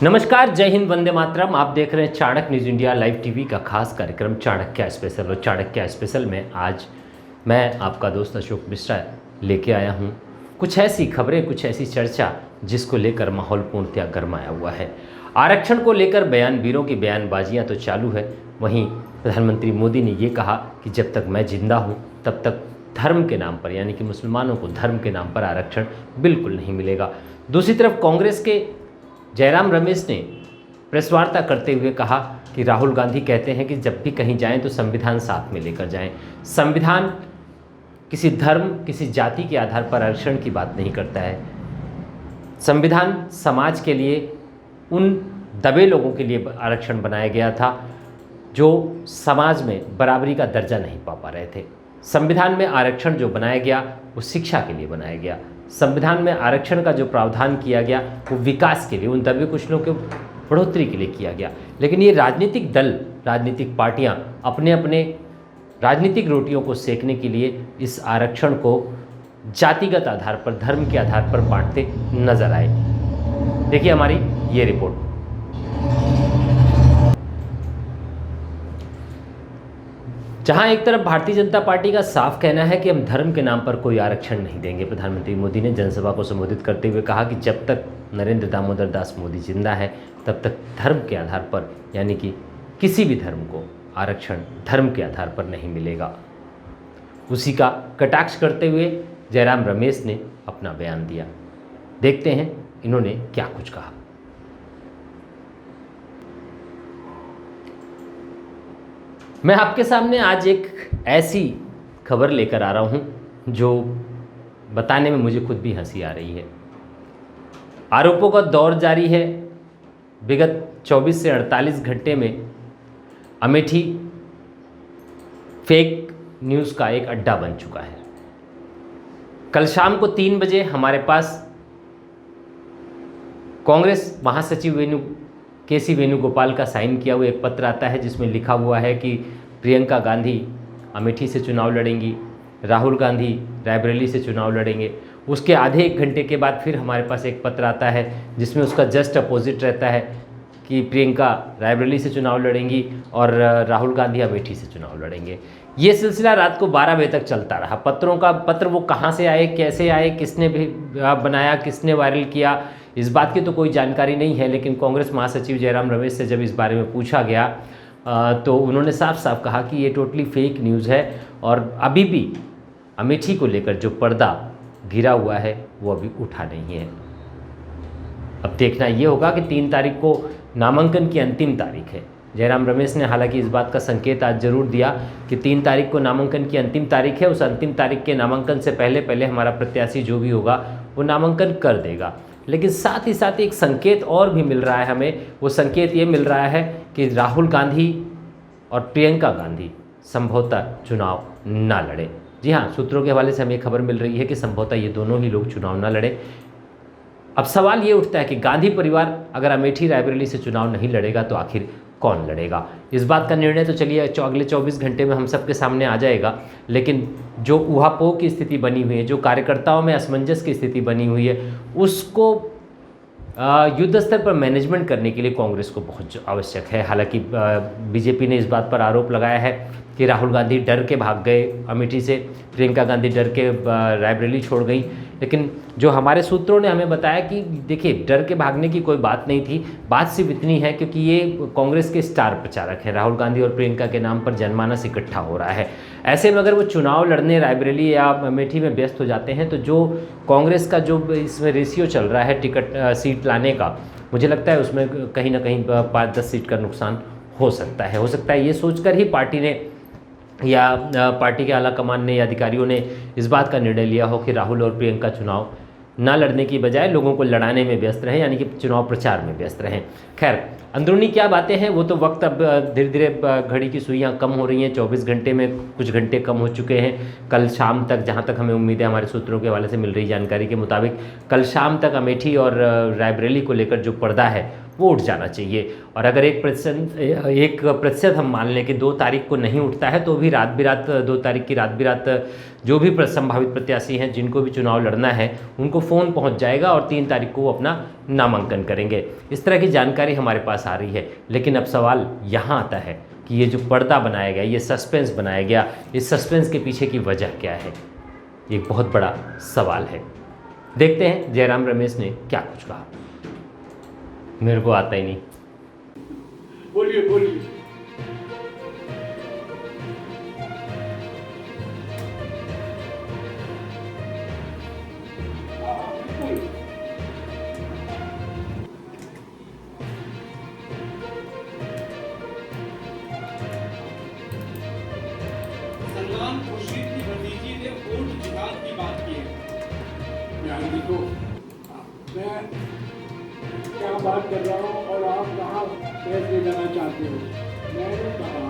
नमस्कार, जय हिंद, वंदे मातरम। आप देख रहे हैं Chanakya news India live TV का खास कार्यक्रम चाणक्य स्पेशल। और चाणक्य स्पेशल में आज मैं आपका दोस्त अशोक मिश्रा लेके आया हूँ कुछ ऐसी खबरें, कुछ ऐसी चर्चा जिसको लेकर माहौल पूर्णतया गरमाया हुआ है। आरक्षण को लेकर बयानवीरों की बयानबाजियाँ तो चालू है, वहीं प्रधानमंत्री मोदी ने ये कहा कि जब तक मैं जिंदा हूँ तब तक धर्म के नाम पर, यानी कि मुसलमानों को धर्म के नाम पर आरक्षण बिल्कुल नहीं मिलेगा। दूसरी तरफ कांग्रेस के जयराम रमेश ने प्रेस वार्ता करते हुए कहा कि राहुल गांधी कहते हैं कि जब भी कहीं जाएं तो संविधान साथ में लेकर जाएं। संविधान किसी धर्म, किसी जाति के आधार पर आरक्षण की बात नहीं करता है। संविधान समाज के लिए, उन दबे लोगों के लिए आरक्षण बनाया गया था जो समाज में बराबरी का दर्जा नहीं पा रहे थे। संविधान में आरक्षण जो बनाया गया वो शिक्षा के लिए बनाया गया। संविधान में आरक्षण का जो प्रावधान किया गया वो विकास के लिए, उन दबे कुचलों के बढ़ोतरी के लिए किया गया। लेकिन ये राजनीतिक दल, राजनीतिक पार्टियां अपने अपने राजनीतिक रोटियों को सेकने के लिए इस आरक्षण को जातिगत आधार पर, धर्म के आधार पर बांटते नजर आए। देखिए हमारी ये रिपोर्ट। जहां एक तरफ भारतीय जनता पार्टी का साफ कहना है कि हम धर्म के नाम पर कोई आरक्षण नहीं देंगे। प्रधानमंत्री मोदी ने जनसभा को संबोधित करते हुए कहा कि जब तक नरेंद्र दामोदर दास मोदी जिंदा है तब तक धर्म के आधार पर, यानी कि किसी भी धर्म को आरक्षण धर्म के आधार पर नहीं मिलेगा। उसी का कटाक्ष करते हुए जयराम रमेश ने अपना बयान दिया। देखते हैं इन्होंने क्या कुछ कहा। मैं आपके सामने आज एक ऐसी खबर लेकर आ रहा हूं जो बताने में मुझे खुद भी हंसी आ रही है। आरोपों का दौर जारी है। विगत 24 से 48 घंटे में अमेठी फेक न्यूज़ का एक अड्डा बन चुका है। कल शाम को 3 बजे हमारे पास कांग्रेस महासचिव केसी वेणुगोपाल का साइन किया हुआ एक पत्र आता है जिसमें लिखा हुआ है कि प्रियंका गांधी अमेठी से चुनाव लड़ेंगी, राहुल गांधी रायबरेली से चुनाव लड़ेंगे। उसके आधे एक घंटे के बाद फिर हमारे पास एक पत्र आता है जिसमें उसका जस्ट अपोजिट रहता है कि प्रियंका रायबरेली से चुनाव लड़ेंगी और राहुल गांधी अमेठी से चुनाव लड़ेंगे। ये सिलसिला रात को 12 बजे तक चलता रहा। पत्र वो कहाँ से आए, कैसे आए, किसने भी बनाया, किसने वायरल किया, इस बात की तो कोई जानकारी नहीं है। लेकिन कांग्रेस महासचिव जयराम रमेश से जब इस बारे में पूछा गया तो उन्होंने साफ साफ कहा कि ये टोटली फेक न्यूज़ है और अभी भी अमेठी को लेकर जो पर्दा गिरा हुआ है वो अभी उठा नहीं है। अब देखना ये होगा कि 3 तारीख को नामांकन की अंतिम तारीख है। जयराम रमेश ने हालांकि इस बात का संकेत आज जरूर दिया कि 3 तारीख को नामांकन की अंतिम तारीख है। उस अंतिम तारीख के नामांकन से पहले पहले हमारा प्रत्याशी जो भी होगा वो नामांकन कर देगा। लेकिन साथ ही साथ एक संकेत और भी मिल रहा है हमें। वो संकेत ये मिल रहा है कि राहुल गांधी और प्रियंका गांधी संभवतः चुनाव ना लड़े। जी हाँ, सूत्रों के हवाले से हमें खबर मिल रही है कि संभवतः ये दोनों ही लोग चुनाव ना लड़े। अब सवाल ये उठता है कि गांधी परिवार अगर अमेठी रायबरेली से चुनाव नहीं लड़ेगा तो आखिर कौन लड़ेगा। इस बात का निर्णय तो चलिए अगले 24 घंटे में हम सबके सामने आ जाएगा। लेकिन जो ऊहापोह की स्थिति बनी हुई है, जो कार्यकर्ताओं में असमंजस की स्थिति बनी हुई है, उसको युद्ध स्तर पर मैनेजमेंट करने के लिए कांग्रेस को बहुत आवश्यक है। हालांकि बीजेपी ने इस बात पर आरोप लगाया है कि राहुल गांधी डर के भाग गए अमेठी से, प्रियंका गांधी डर के रायबरेली छोड़ गई। लेकिन जो हमारे सूत्रों ने हमें बताया कि देखिए, डर के भागने की कोई बात नहीं थी। बात सिर्फ इतनी है क्योंकि ये कांग्रेस के स्टार प्रचारक हैं। राहुल गांधी और प्रियंका के नाम पर जनमानस इकट्ठा हो रहा है। ऐसे में अगर वो चुनाव लड़ने रायबरेली या अमेठी में व्यस्त हो जाते हैं तो जो कांग्रेस का जो इसमें रेशियो चल रहा है टिकट सीट लाने का, मुझे लगता है उसमें कहीं ना कहीं 5-10 सीट का नुकसान हो सकता है। ये सोचकर ही पार्टी ने या पार्टी के आला कमान ने या अधिकारियों ने इस बात का निर्णय लिया हो कि राहुल और प्रियंका चुनाव ना लड़ने की बजाय लोगों को लड़ाने में व्यस्त रहें, यानी कि चुनाव प्रचार में व्यस्त रहें। खैर, अंदरूनी क्या बातें हैं वो तो वक्त अब धीरे धीरे घड़ी की सुइयां कम हो रही हैं। 24 घंटे में कुछ घंटे कम हो चुके हैं। कल शाम तक, जहां तक हमें उम्मीद है हमारे सूत्रों के हवाले से मिल रही जानकारी के मुताबिक, कल शाम तक अमेठी और रायबरेली को लेकर जो पर्दा है वो उठ जाना चाहिए। और अगर 1% हम मान लें कि 2 तारीख को नहीं उठता है तो भी रात बिरात 2 तारीख की रात बिरात जो भी संभावित प्रत्याशी हैं जिनको भी चुनाव लड़ना है उनको फ़ोन पहुंच जाएगा और 3 तारीख को वो अपना नामांकन करेंगे। इस तरह की जानकारी हमारे पास आ रही है। लेकिन अब सवाल यहाँ आता है कि ये जो पर्दा बनाया गया, ये सस्पेंस बनाया गया, इस सस्पेंस के पीछे की वजह क्या है? एक बहुत बड़ा सवाल है। देखते हैं जयराम रमेश ने क्या कुछ कहा। मेरे को आता ही नहीं। बोलिए बोलिए। सलमान खुर्शीद की भतीजी ने वोट जिहाद की बात की है। यार देखो, मैं क्या बात कर रहा हूँ और आप कहाँ फैसले लेना चाहते हो। मैंने कहा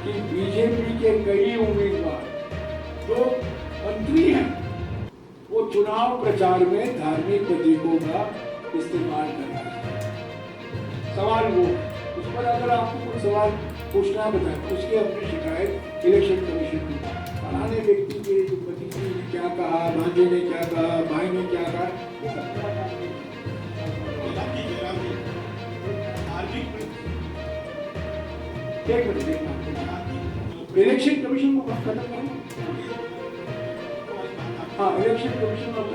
कि बीजेपी के कई उम्मीदवार जो मंत्री हैं वो चुनाव प्रचार में धार्मिक प्रतीकों का इस्तेमाल कर रहे हैं। सवाल वो, उस पर अगर आपको कुछ सवाल पूछना बताए, उसकी अपनी शिकायत इलेक्शन कमीशन को। फलाने व्यक्ति के भतीजे ने क्या कहा, भांजे ने क्या कहा, भाई ने क्या कहा, ये सब बड़ा काम नहीं। एक मिनट देखना, इलेक्शन कमीशन को खत्म करें। हाँ, इलेक्शन कमीशन और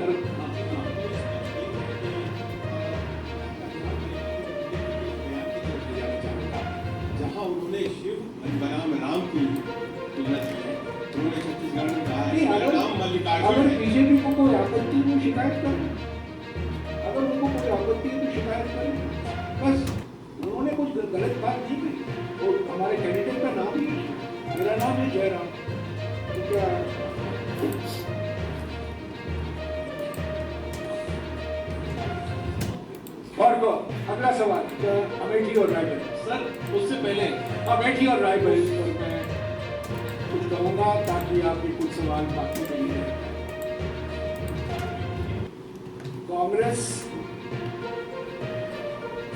जहाँ उन्होंने शिव बनाम राम की तुलना की है, उन्होंने छत्तीसगढ़ में कहा है कि राम मल्लिकार्जुन अगर है। बीजेपी को कोई आपत्ति है तो शिकायत करें, अगर उनको कोई आपत्ति है तो शिकायत करें। बस उन्होंने कुछ गलत बात नहीं कही। और हमारे कैंडिडेट का नाम ही है, मेरा नाम है जयराम। तो क्या और को अगला सवाल अमेठी और रायबरेली। सर उससे पहले अमेठी और रायबरेली पर मैं कुछ कहूँगा ताकि आपके कुछ सवाल बाकी नहीं रहे। कांग्रेस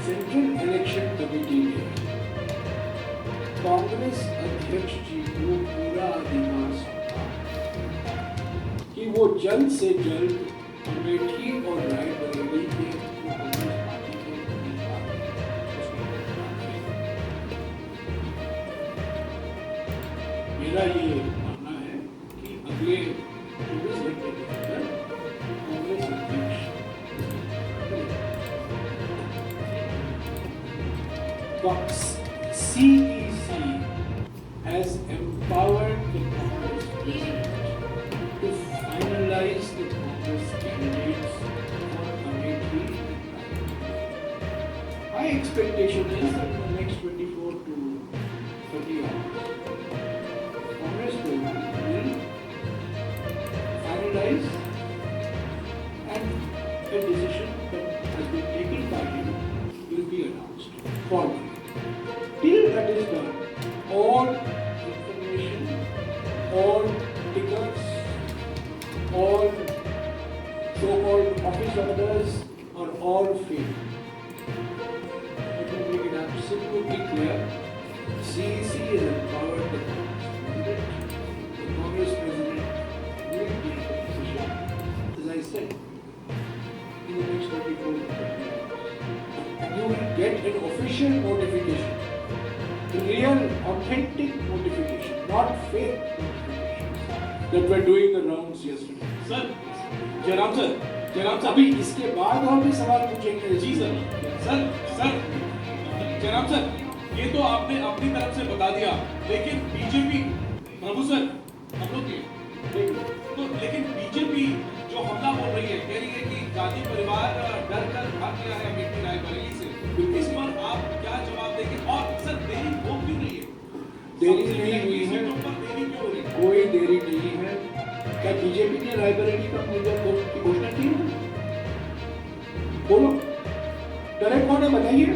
सेंट्रल इलेक्शन कमेटी में कांग्रेस अध्यक्ष जी को पूरा अधिकार सौंपा कि वो जल्द से जल्द अमेठी और रायबरेली के कांग्रेस पार्टी के उम्मीदवार मेरा ये मानना है कि अगले 24 घंटे के अंदर कांग्रेस अध्यक्ष CEC has empowered the Congress president to finalize the Congress candidates for Amethi and Raebareli. My expectation is that in the next 24 to 30 hours, Congress will finalize and a decision that has been taken by him will be announced formally. Till that is done, all information, all tickets, all so-called office orders are all fake. Let me make it absolutely clear. CEC is empowered the Congress president. The Congress president will take a decision, as I said, in the next 24 to 30 hours. And you will get an official notification. Real, authentic notification, not fake notifications that were doing the rounds yesterday. Sir Jairam sir अभी इसके बाद और भी सवाल पूछेंगे। जी sir Jairam sir, ये तो आपने अपनी तरफ से बता दिया, लेकिन बीजेपी प्रभु सर हम लोग तो लेकिन बीजेपी जो हमला बोल रही है, कह रही है कि गांधी परिवार डर कर भाग गया है अमेठी रायबरेली से, इस पर आप क्या जवाब देंगे? और सर देरी हो क्यों रही है? देरी नहीं हुई है, देरी क्यों हो रही है? कोई देरी नहीं है। क्या बीजेपी ने रायबरेली का उम्मीदवार की घोषणा की है? बोलो, डरे कौन है बताइए?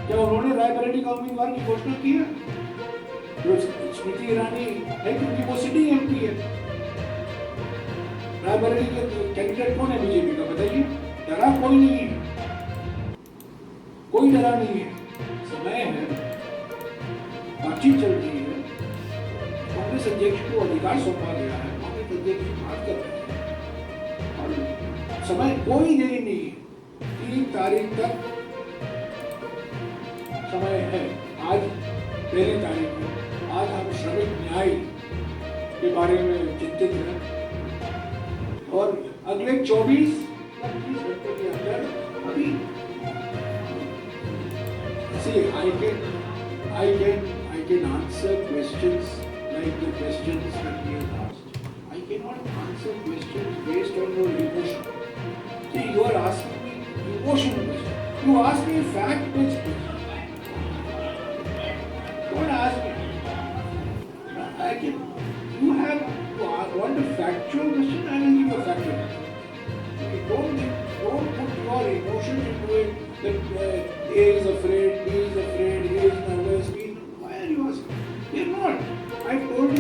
क्या उन्होंने रायबरेली का उम्मीदवार की घोषणा की है? स्मृति ईरानी है क्योंकि वो सिटिंग एमपी है। रायबरेली के कैंडिडेट कौन है बीजेपी का बताइए? डरा कोई नहीं है, कोई डरा नहीं है, समय है, बातचीत चल रही है, कांग्रेस अध्यक्ष को अधिकार सौंपा गया है, कांग्रेस अध्यक्ष बात कर रहे हैं और समय कोई देरी नहीं है, 3 तारीख तक समय है। आज 1 तारीख है, आज हम श्रमिक न्याय के बारे में चिंतित हैं और अगले 24-25 घंटे के अंदर अभी see I can answer questions like the questions that you have asked. I cannot answer questions based on your emotion. See, you are asking me emotional question. You ask me fact based question. Don't ask me. I can. You have want a factual question. I will give a factual question. Don't put your emotion into it. That A is afraid, B is afraid, A is nervous. Why are you asking? You're not. I told you.